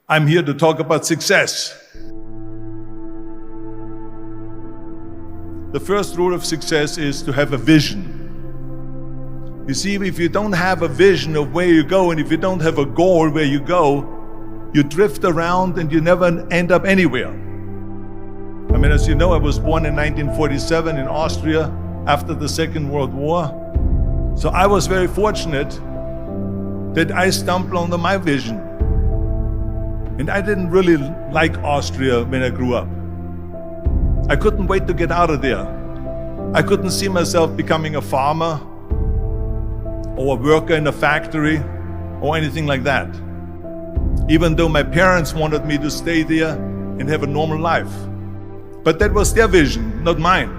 I'm here to talk about success. The first rule of success is to have a vision. You see, if you don't have a vision of where you go, and if you don't have a goal where you go, you drift around and you never end up anywhere. I mean, as you know, I was born in 1947 in Austria after the Second World War. So I was very fortunate that I stumbled onto my vision. And I didn't really like Austria when I grew up. I couldn't wait to get out of there. I couldn't see myself becoming a farmer or a worker in a factory or anything like that. Even though my parents wanted me to stay there and have a normal life. But that was their vision, not mine.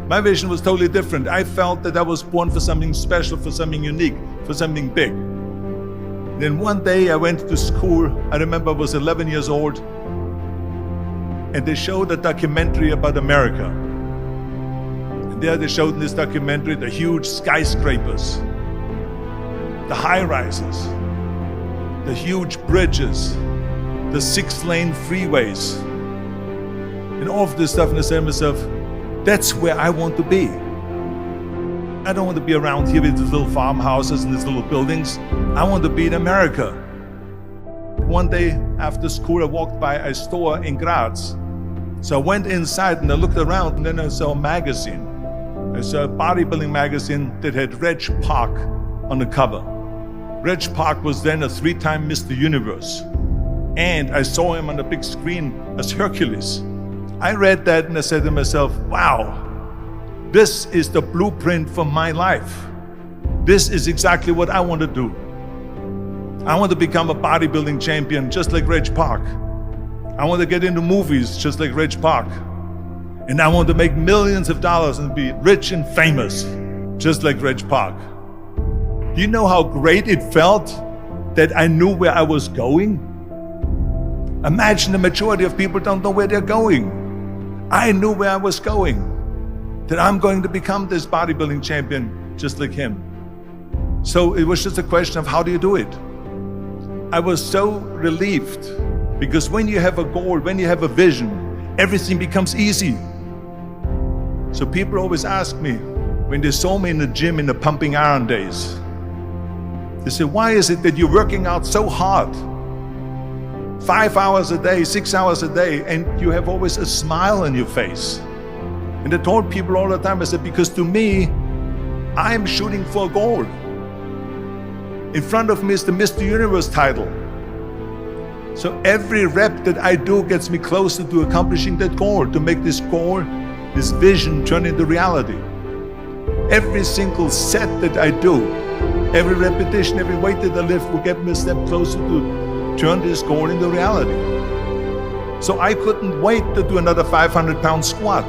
My vision was totally different. I felt that I was born for something special, for something unique, for something big. Then one day I went to school. I remember I was 11 years old, and they showed a documentary about America. And there they showed in this documentary the huge skyscrapers, the high-rises, the huge bridges, the 6-lane freeways, and all of this stuff. And I said to myself, that's where I want to be. I don't want to be around here with these little farmhouses and these little buildings. I want to be in America. One day after school, I walked by a store in Graz. So I went inside and I looked around, and then I saw a magazine. I saw a bodybuilding magazine that had Reg Park on the cover. Reg Park was then a 3-time Mr. Universe. And I saw him on the big screen as Hercules. I read that and I said to myself, wow, this is the blueprint for my life. This is exactly what I want to do. I want to become a bodybuilding champion just like Reg Park. I want to get into movies just like Reg Park. And I want to make millions of dollars and be rich and famous just like Reg Park. Do you know how great it felt that I knew where I was going? Imagine the majority of people don't know where they're going. I knew where I was going. That I'm going to become this bodybuilding champion just like him. So it was just a question of how do you do it? I was so relieved because when you have a goal, when you have a vision, everything becomes easy. So people always ask me, when they saw me in the gym in the pumping iron days, they say, why is it that you're working out so hard? 5 hours a day, 6 hours a day, and you have always a smile on your face. And I told people all the time, I said, because to me, I'm shooting for a goal. In front of me is the Mr. Universe title. So every rep that I do gets me closer to accomplishing that goal, to make this goal, this vision turn into reality. Every single set that I do, every repetition, every weight that I lift will get me a step closer to turn this goal into reality. So I couldn't wait to do another 500-pound squat.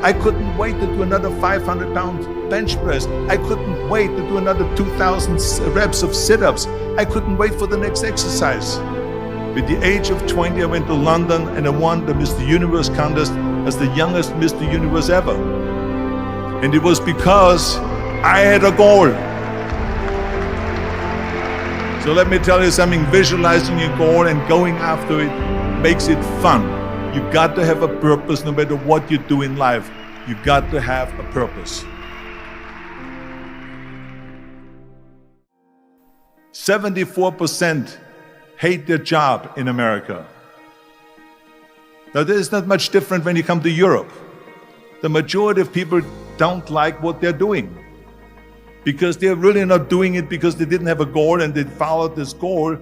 I couldn't wait to do another 500-pound bench press. I couldn't wait to do another 2,000 reps of sit-ups. I couldn't wait for the next exercise. At the age of 20, I went to London and I won the Mr. Universe contest as the youngest Mr. Universe ever. And it was because I had a goal. So let me tell you something, visualizing your goal and going after it makes it fun. You got to have a purpose no matter what you do in life. You got to have a purpose. 74% hate their job in America. Now, there is not much different when you come to Europe. The majority of people don't like what they're doing because they're really not doing it because they didn't have a goal and they followed this goal.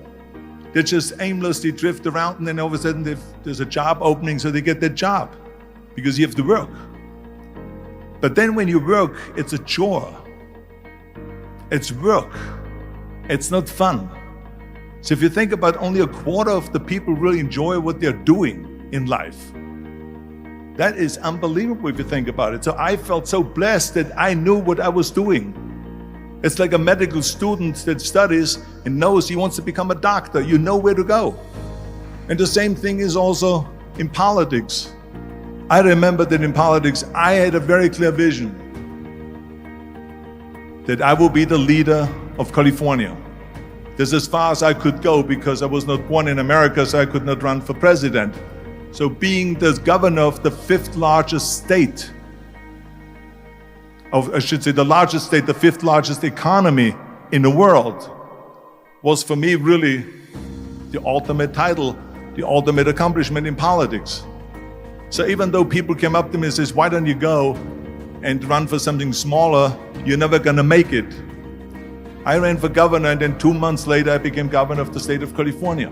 They just aimlessly drift around, and then all of a sudden there's a job opening, so they get that job because you have to work. But then when you work, it's a chore. It's work. It's not fun. So if you think about only a quarter of the people really enjoy what they're doing in life, that is unbelievable if you think about it. So I felt so blessed that I knew what I was doing. It's like a medical student that studies and knows he wants to become a doctor. You know where to go. And the same thing is also in politics. I remember that in politics, I had a very clear vision that I will be the leader of California. This is as far as I could go because I was not born in America, so I could not run for president. So being the governor of the fifth largest state, the largest state, the fifth largest economy in the world, was for me really the ultimate title, the ultimate accomplishment in politics. So even though people came up to me and says, why don't you go and run for something smaller, you're never gonna make it. I ran for governor, and then 2 months later I became governor of the state of California.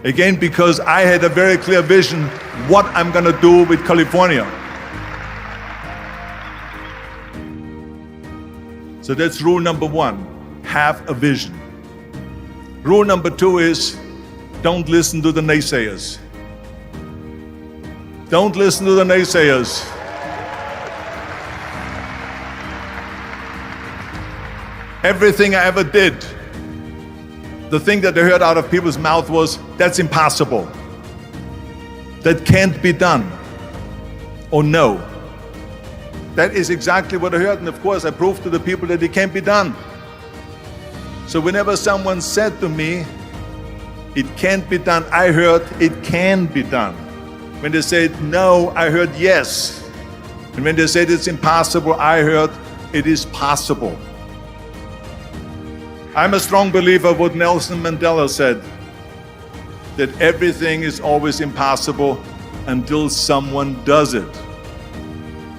Again, because I had a very clear vision what I'm gonna do with California. So that's rule number one, have a vision. Rule number two is, don't listen to the naysayers. Don't listen to the naysayers. Everything I ever did, the thing that I heard out of people's mouth was, that's impossible. That can't be done. Or no. That is exactly what I heard, and of course I proved to the people that it can't be done. So whenever someone said to me, it can't be done, I heard, it can be done. When they said no, I heard yes. And when they said it's impossible, I heard it is possible. I'm a strong believer of what Nelson Mandela said, that everything is always impossible until someone does it.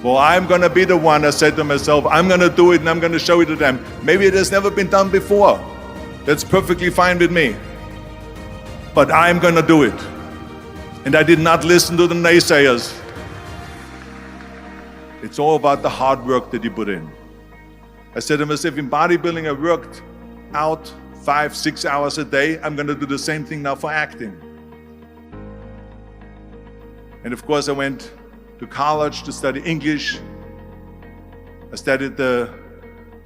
Well, I'm going to be the one, I said to myself, I'm going to do it and I'm going to show it to them. Maybe it has never been done before. That's perfectly fine with me. But I'm going to do it. And I did not listen to the naysayers. It's all about the hard work that you put in. I said to myself, in bodybuilding I worked out 5-6 hours a day. I'm going to do the same thing now for acting. And of course I went to college to study English. I studied the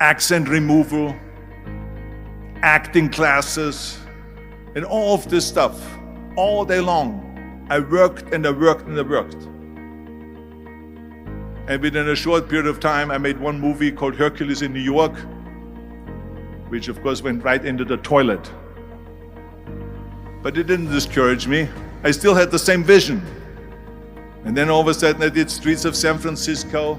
accent removal, acting classes, and all of this stuff all day long. I worked and I worked and I worked. And within a short period of time, I made one movie called Hercules in New York, which of course went right into the toilet. But it didn't discourage me. I still had the same vision. And then all of a sudden I did Streets of San Francisco.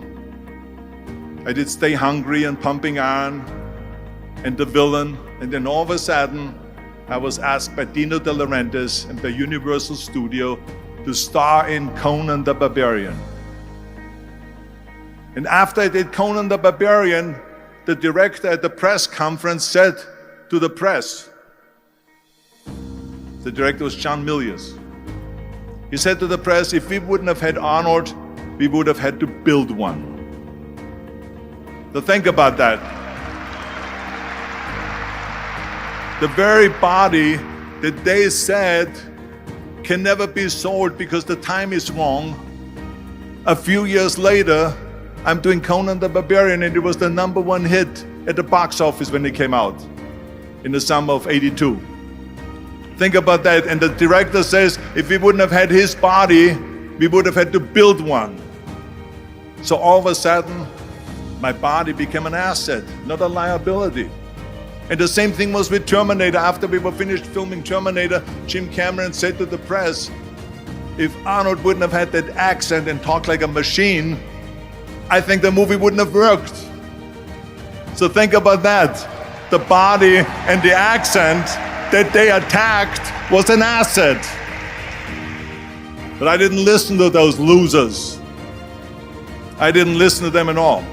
I did Stay Hungry and Pumping Iron and The Villain. And then all of a sudden I was asked by Dino De Laurentiis and by Universal Studio to star in Conan the Barbarian. And after I did Conan the Barbarian, the director at the press conference said to the press, the director was John Milius. He said to the press, if we wouldn't have had Arnold, we would have had to build one. So think about that. The very body that they said can never be sold because the time is wrong. A few years later, I'm doing Conan the Barbarian, and it was the #1 hit at the box office when it came out in the summer of '82. Think about that. And the director says, if we wouldn't have had his body, we would have had to build one. So all of a sudden, my body became an asset, not a liability. And the same thing was with Terminator. After we were finished filming Terminator, Jim Cameron said to the press, if Arnold wouldn't have had that accent and talked like a machine, I think the movie wouldn't have worked. So think about that. The body and the accent that they attacked was an asset. But I didn't listen to those losers. I didn't listen to them at all.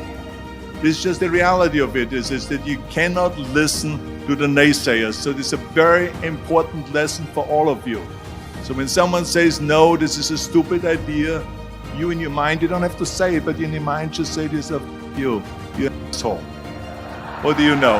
It's just the reality of it is that you cannot listen to the naysayers. So this is a very important lesson for all of you. So when someone says, no, this is a stupid idea, you in your mind, you don't have to say it, but in your mind just say to yourself, you asshole. What do you know?